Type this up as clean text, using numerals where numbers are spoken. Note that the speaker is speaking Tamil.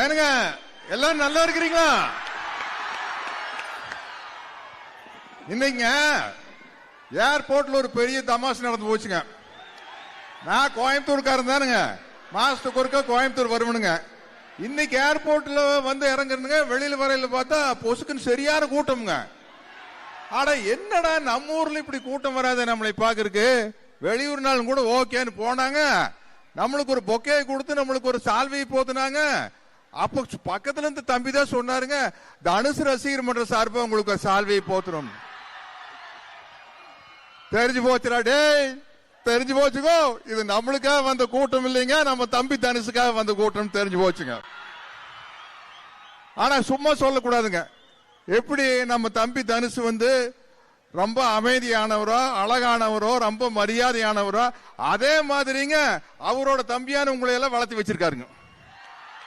ஏனுங்க எல்லாரும் நல்லா இருக்கிறீங்களா? இன்னைங்க ஏர்போர்ட்ல ஒரு பெரிய தமாஷ் நடந்து போச்சுங்க. நான் கோயம்புத்தூர்காரன் தானுங்க, மாசத்துக்கு ஒருக்கா கோயம்புத்தூர் வருவனுங்க. இன்னைக்கு ஏர்போர்ட்ல வந்து இறங்குறதுங்க, வெளியில வரையில பார்த்தா பொசுக்குன்னு சரியான கூட்டம்ங்க. ஆட என்னடா நம்ம ஊர்ல இப்படி கூட்டம் வராது நம்மளை பாக்குறதுக்கு. வெளியூர் நாளும் கூட ஓகேன்னு போனாங்க, நம்மளுக்கு ஒரு பொக்கே கொடுத்து நம்மளுக்கு ஒரு சால்வையை போத்துனாங்க. அப்ப பக்கத்துல இருந்து தம்பி தான் சொன்னாருங்க, தனுசு ரசிகர் மன்ற சார்பா உங்களுக்கு ஒரு சால்வையை போத்துறோம். தெரிஞ்சு போச்சுடா டேய், தெரிஞ்சு போச்சுக்கோ, இது நம்மளுக்காக வந்த கூட்டம் இல்லைங்க, நம்ம தம்பி தனுசுக்காக வந்த கூட்டம் தெரிஞ்சு போச்சுங்க. ஆனா சும்மா சொல்லக்கூடாதுங்க. எப்படி நம்ம தம்பி தனுசு வந்து ரொம்ப அமைதியானவரோ அழகானவரோ ரொம்ப மரியாதையானவரோ, அதே மாதிரிங்க அவரோட தம்பியான உங்களை எல்லாம் வளர்த்து வச்சிருக்காருங்க.